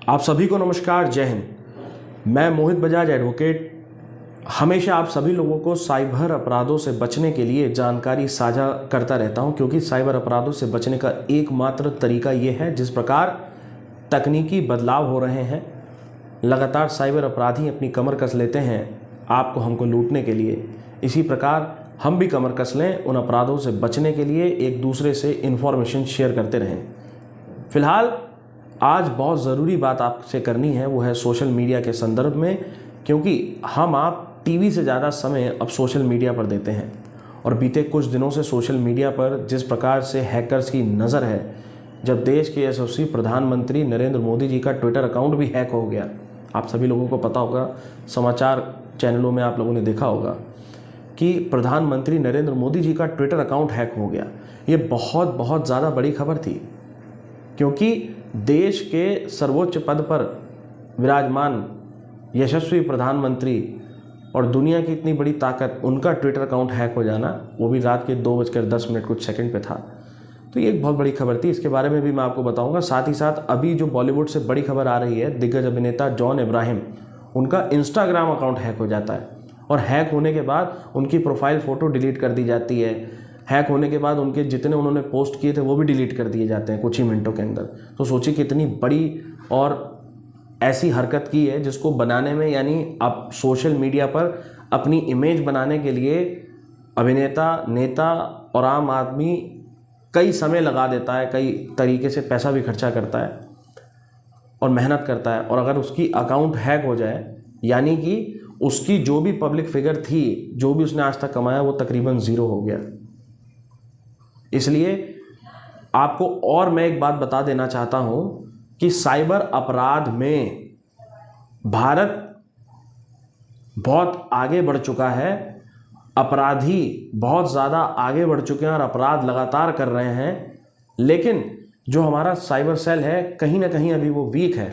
आप सभी को नमस्कार, जय हिंद। मैं मोहित बजाज एडवोकेट हमेशा आप सभी लोगों को साइबर अपराधों से बचने के लिए जानकारी साझा करता रहता हूं, क्योंकि साइबर अपराधों से बचने का एकमात्र तरीका ये है। जिस प्रकार तकनीकी बदलाव हो रहे हैं, लगातार साइबर अपराधी अपनी कमर कस लेते हैं आपको हमको लूटने के लिए, इसी प्रकार हम भी कमर कस लें उन अपराधों से बचने के लिए, एक दूसरे से इन्फॉर्मेशन शेयर करते रहें। फिलहाल आज बहुत ज़रूरी बात आपसे करनी है, वो है सोशल मीडिया के संदर्भ में, क्योंकि हम आप टीवी से ज़्यादा समय अब सोशल मीडिया पर देते हैं। और बीते कुछ दिनों से सोशल मीडिया पर जिस प्रकार से हैकर्स की नज़र है, जब देश के यशस्वी प्रधानमंत्री नरेंद्र मोदी जी का ट्विटर अकाउंट भी हैक हो गया, आप सभी लोगों को पता होगा, समाचार चैनलों में आप लोगों ने देखा होगा कि प्रधानमंत्री नरेंद्र मोदी जी का ट्विटर अकाउंट हैक हो गया। ये बहुत ज़्यादा बड़ी खबर थी, क्योंकि देश के सर्वोच्च पद पर विराजमान यशस्वी प्रधानमंत्री और दुनिया की इतनी बड़ी ताकत, उनका ट्विटर अकाउंट हैक हो जाना, वो भी रात के 2:10 कुछ सेकंड पे था। तो ये एक बहुत बड़ी खबर थी, इसके बारे में भी मैं आपको बताऊंगा। साथ ही साथ अभी जो बॉलीवुड से बड़ी खबर आ रही है, दिग्गज अभिनेता जॉन अब्राहम, उनका इंस्टाग्राम अकाउंट हैक हो जाता है और हैक होने के बाद उनकी प्रोफाइल फ़ोटो डिलीट कर दी जाती है। हैक होने के बाद उनके जितने उन्होंने पोस्ट किए थे वो भी डिलीट कर दिए जाते हैं कुछ ही मिनटों के अंदर। तो सोचिए कितनी बड़ी और ऐसी हरकत की है जिसको बनाने में, यानी अब सोशल मीडिया पर अपनी इमेज बनाने के लिए अभिनेता, नेता और आम आदमी कई समय लगा देता है, कई तरीके से पैसा भी खर्चा करता है और मेहनत करता है। और अगर उसकी अकाउंट हैक हो जाए, यानी कि उसकी जो भी पब्लिक फिगर थी, जो भी उसने आज तक कमाया, वो तकरीबन ज़ीरो हो गया। इसलिए आपको और मैं एक बात बता देना चाहता हूं कि साइबर अपराध में भारत बहुत आगे बढ़ चुका है, अपराधी बहुत ज़्यादा आगे बढ़ चुके हैं और अपराध लगातार कर रहे हैं, लेकिन जो हमारा साइबर सेल है कहीं ना कहीं अभी वो वीक है।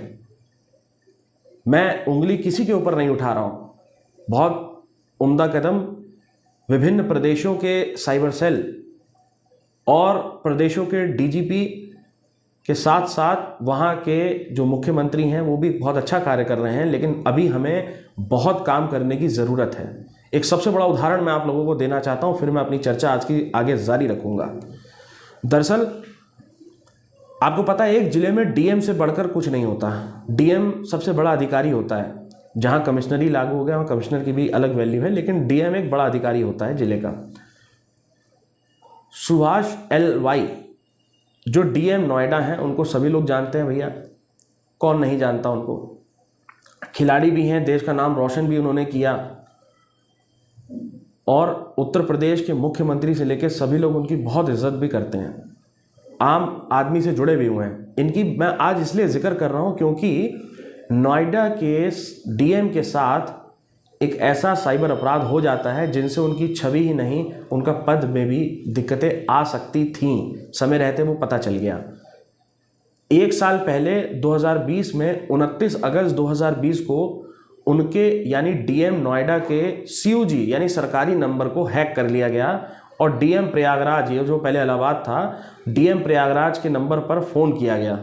मैं उंगली किसी के ऊपर नहीं उठा रहा हूं, बहुत उम्दा कदम विभिन्न प्रदेशों के साइबर सेल और प्रदेशों के डीजीपी के साथ साथ वहाँ के जो मुख्यमंत्री हैं वो भी बहुत अच्छा कार्य कर रहे हैं, लेकिन अभी हमें बहुत काम करने की ज़रूरत है। एक सबसे बड़ा उदाहरण मैं आप लोगों को देना चाहता हूँ, फिर मैं अपनी चर्चा आज की आगे जारी रखूँगा। दरअसल आपको पता है, एक ज़िले में डीएम से बढ़कर कुछ नहीं होता। डीएम सबसे बड़ा अधिकारी होता है। जहाँ कमिश्नरी लागू हो गया वहाँ कमिश्नर की भी अलग वैल्यू है, लेकिन डीएम एक बड़ा अधिकारी होता है ज़िले का। सुभाष एल वाई जो डीएम नोएडा हैं, उनको सभी लोग जानते हैं भैया, कौन नहीं जानता उनको। खिलाड़ी भी हैं, देश का नाम रोशन भी उन्होंने किया, और उत्तर प्रदेश के मुख्यमंत्री से लेकर सभी लोग उनकी बहुत इज्जत भी करते हैं, आम आदमी से जुड़े भी हुए हैं। इनकी मैं आज इसलिए जिक्र कर रहा हूं क्योंकि नोएडा के डीएम के साथ एक ऐसा साइबर अपराध हो जाता है जिनसे उनकी छवि ही नहीं, उनका पद में भी दिक्कतें आ सकती थीं। समय रहते वो पता चल गया। एक साल पहले 2020 में 29 अगस्त 2020 को उनके यानी डीएम नोएडा के सीयूजी यानी सरकारी नंबर को हैक कर लिया गया और डीएम प्रयागराज, ये जो पहले इलाहाबाद था, डीएम प्रयागराज के नंबर पर फ़ोन किया गया।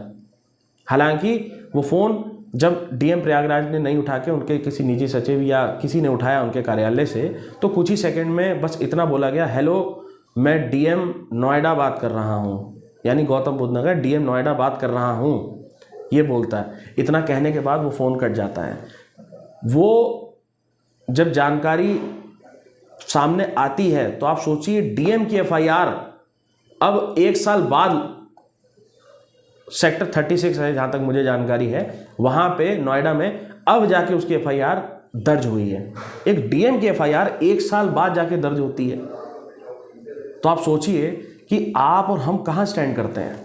हालांकि वो फ़ोन जब डीएम प्रयागराज ने नहीं उठा के उनके किसी निजी सचिव या किसी ने उठाया उनके कार्यालय से, तो कुछ ही सेकंड में बस इतना बोला गया, हेलो मैं डीएम नोएडा बात कर रहा हूँ, यानी गौतम बुद्ध नगर डीएम नोएडा बात कर रहा हूँ, ये बोलता है। इतना कहने के बाद वो फ़ोन कट जाता है। वो जब जानकारी सामने आती है तो आप सोचिए, डीएम की एफआईआर अब एक साल बाद सेक्टर 36 है जहाँ तक मुझे जानकारी है, वहाँ पे नोएडा में अब जाके उसकी एफआईआर दर्ज हुई है। एक डीएम की एफआईआर एक साल बाद जाके दर्ज होती है। तो आप सोचिए कि आप और हम कहाँ स्टैंड करते हैं।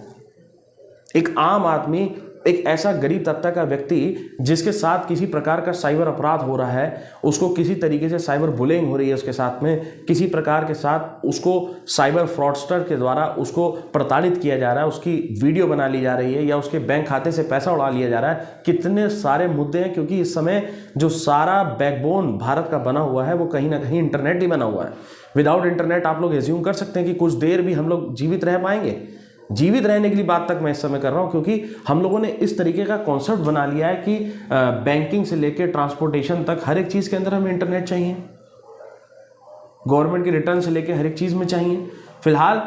एक आम आदमी, एक ऐसा गरीब तबका का व्यक्ति जिसके साथ किसी प्रकार का साइबर अपराध हो रहा है, उसको किसी तरीके से साइबर बुलिंग हो रही है, उसके साथ में किसी प्रकार के साथ उसको साइबर फ्रॉडस्टर के द्वारा उसको प्रताड़ित किया जा रहा है, उसकी वीडियो बना ली जा रही है या उसके बैंक खाते से पैसा उड़ा लिया जा रहा है। कितने सारे मुद्दे हैं, क्योंकि इस समय जो सारा बैकबोन भारत का बना हुआ है वो कहीं ना कहीं इंटरनेट ही बना हुआ है। विदाउट इंटरनेट आप लोग एज्यूम कर सकते हैं कि कुछ देर भी हम लोग जीवित रह पाएंगे। जीवित रहने के लिए बात तक मैं इस समय कर रहा हूँ, क्योंकि हम लोगों ने इस तरीके का कॉन्सेप्ट बना लिया है कि बैंकिंग से लेकर ट्रांसपोर्टेशन तक हर एक चीज़ के अंदर हमें इंटरनेट चाहिए, गवर्नमेंट के रिटर्न से लेकर हर एक चीज़ में चाहिए। फिलहाल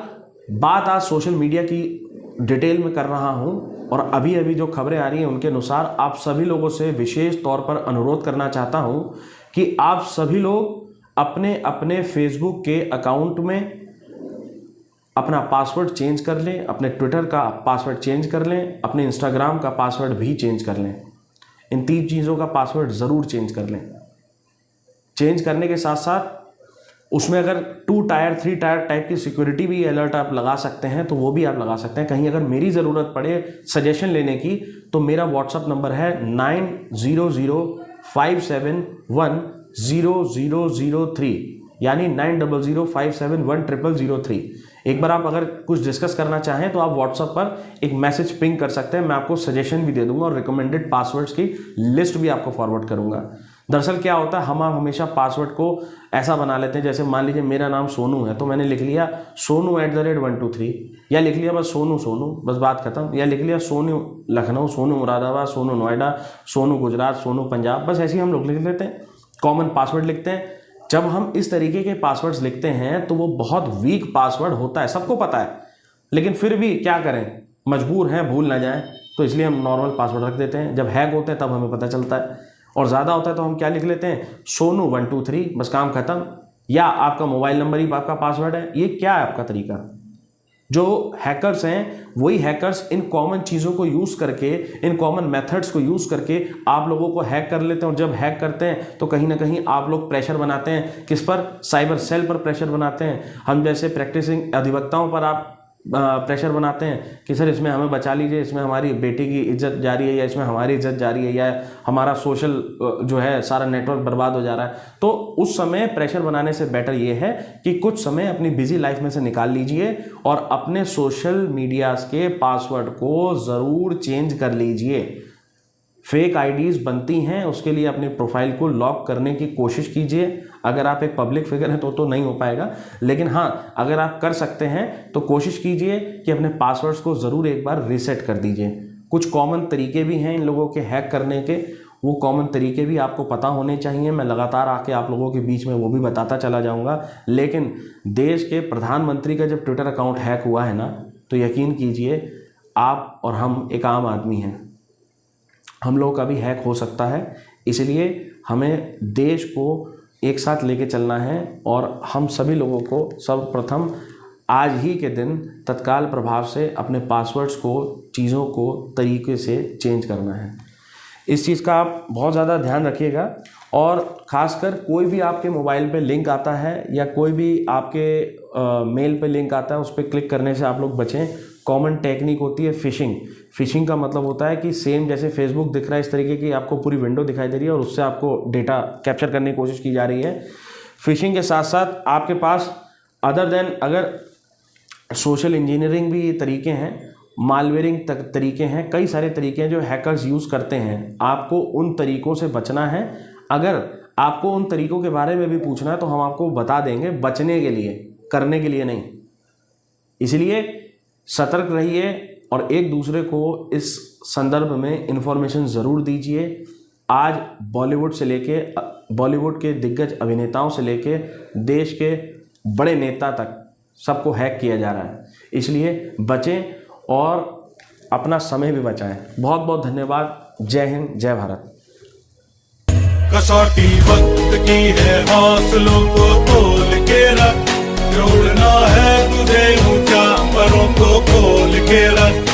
बात आज सोशल मीडिया की डिटेल में कर रहा हूँ, और अभी अभी जो खबरें आ रही हैं उनके अनुसार आप सभी लोगों से विशेष तौर पर अनुरोध करना चाहता हूँ कि आप सभी लोग अपने अपने फेसबुक के अकाउंट में अपना पासवर्ड चेंज कर लें, अपने ट्विटर का पासवर्ड चेंज कर लें, अपने इंस्टाग्राम का पासवर्ड भी चेंज कर लें। इन 3 चीज़ों का पासवर्ड ज़रूर चेंज कर लें। चेंज करने के साथ साथ उसमें अगर 2 टायर 3 टायर टाइप की सिक्योरिटी भी अलर्ट आप लगा सकते हैं तो वो भी आप लगा सकते हैं। कहीं अगर मेरी ज़रूरत पड़े सजेशन लेने की तो मेरा व्हाट्सअप नंबर है 9005710003, यानी 9005710003। एक बार आप अगर कुछ डिस्कस करना चाहें तो आप व्हाट्सएप पर एक मैसेज पिंग कर सकते हैं। मैं आपको सजेशन भी दे दूंगा और रिकमेंडेड पासवर्ड्स की लिस्ट भी आपको फॉरवर्ड करूंगा। दरअसल क्या होता है, हम हमेशा पासवर्ड को ऐसा बना लेते हैं, जैसे मान लीजिए मेरा नाम सोनू है तो मैंने लिख लिया सोनू @123, या लिख लिया बस सोनू सोनू, बस बात खत्म, या लिख लिया सोनू लखनऊ, सोनू मुरादाबाद, सोनू नोएडा, सोनू गुजरात, सोनू पंजाब, बस ऐसे ही हम लोग लिख लेते हैं, कॉमन पासवर्ड लिखते हैं। जब हम इस तरीके के पासवर्ड्स लिखते हैं तो वो बहुत वीक पासवर्ड होता है, सबको पता है, लेकिन फिर भी क्या करें, मजबूर हैं, भूल ना जाएं, तो इसलिए हम नॉर्मल पासवर्ड रख देते हैं। जब हैक होते हैं तब हमें पता चलता है, और ज़्यादा होता है तो हम क्या लिख लेते हैं, सोनू 123, बस काम खत्म। या आपका मोबाइल नंबर ही आपका पासवर्ड है। ये क्या है आपका तरीका? जो हैकर्स हैं वही हैकर्स इन कॉमन चीज़ों को यूज़ करके, इन कॉमन मेथड्स को यूज़ करके आप लोगों को हैक कर लेते हैं। और जब हैक करते हैं तो कहीं ना कहीं आप लोग प्रेशर बनाते हैं, किस पर? साइबर सेल पर प्रेशर बनाते हैं। हम जैसे प्रैक्टिसिंग अधिवक्ताओं पर आप प्रेशर बनाते हैं कि सर इसमें हमें बचा लीजिए, इसमें हमारी बेटी की इज्जत जा रही है, या इसमें हमारी इज्जत जा रही है, या हमारा सोशल जो है सारा नेटवर्क बर्बाद हो जा रहा है। तो उस समय प्रेशर बनाने से बेटर ये है कि कुछ समय अपनी बिजी लाइफ में से निकाल लीजिए और अपने सोशल मीडिया के पासवर्ड को ज़रूर चेंज कर लीजिए। फेक आईडीज़ बनती हैं, उसके लिए अपने प्रोफाइल को लॉक करने की कोशिश कीजिए। अगर आप एक पब्लिक फिगर हैं तो नहीं हो पाएगा, लेकिन हाँ अगर आप कर सकते हैं तो कोशिश कीजिए कि अपने पासवर्ड्स को ज़रूर एक बार रीसेट कर दीजिए। कुछ कॉमन तरीके भी हैं इन लोगों के हैक करने के, वो कॉमन तरीके भी आपको पता होने चाहिए। मैं लगातार आके आप लोगों के बीच में वो भी बताता चला जाऊँगा। लेकिन देश के प्रधानमंत्री का जब ट्विटर अकाउंट हैक हुआ है ना, तो यकीन कीजिए आप और हम एक आम आदमी हैं, हम लोगों का भी हैक हो सकता है। इसलिए हमें देश को एक साथ लेके चलना है और हम सभी लोगों को सर्वप्रथम आज ही के दिन तत्काल प्रभाव से अपने पासवर्ड्स को, चीज़ों को तरीके से चेंज करना है। इस चीज़ का आप बहुत ज़्यादा ध्यान रखिएगा। और ख़ासकर कोई भी आपके मोबाइल पे लिंक आता है या कोई भी आपके मेल पे लिंक आता है, उस पर क्लिक करने से आप लोग बचें। कॉमन टेक्निक होती है फिशिंग। फिशिंग का मतलब होता है कि सेम जैसे फेसबुक दिख रहा है इस तरीके की आपको पूरी विंडो दिखाई दे रही है और उससे आपको डेटा कैप्चर करने की कोशिश की जा रही है। फिशिंग के साथ साथ आपके पास अदर देन अगर सोशल इंजीनियरिंग भी तरीके हैं, मालवेयरिंग तरीके हैं, कई सारे तरीके हैं जो हैकर्स यूज़ करते हैं। आपको उन तरीकों से बचना है। अगर आपको उन तरीकों के बारे में भी पूछना है तो हम आपको बता देंगे, बचने के लिए, करने के लिए नहीं। इसलिए सतर्क रहिए और एक दूसरे को इस संदर्भ में इन्फॉर्मेशन ज़रूर दीजिए। आज बॉलीवुड से लेके, बॉलीवुड के दिग्गज अभिनेताओं से लेके देश के बड़े नेता तक सबको हैक किया जा रहा है। इसलिए बचें और अपना समय भी बचाएं। बहुत बहुत धन्यवाद। जय हिंद, जय भारत। कसौटी वक्त की है, हौसलों को तोल के रख, जोड़ना है तुझे ऊंचा परों को खोल के रख।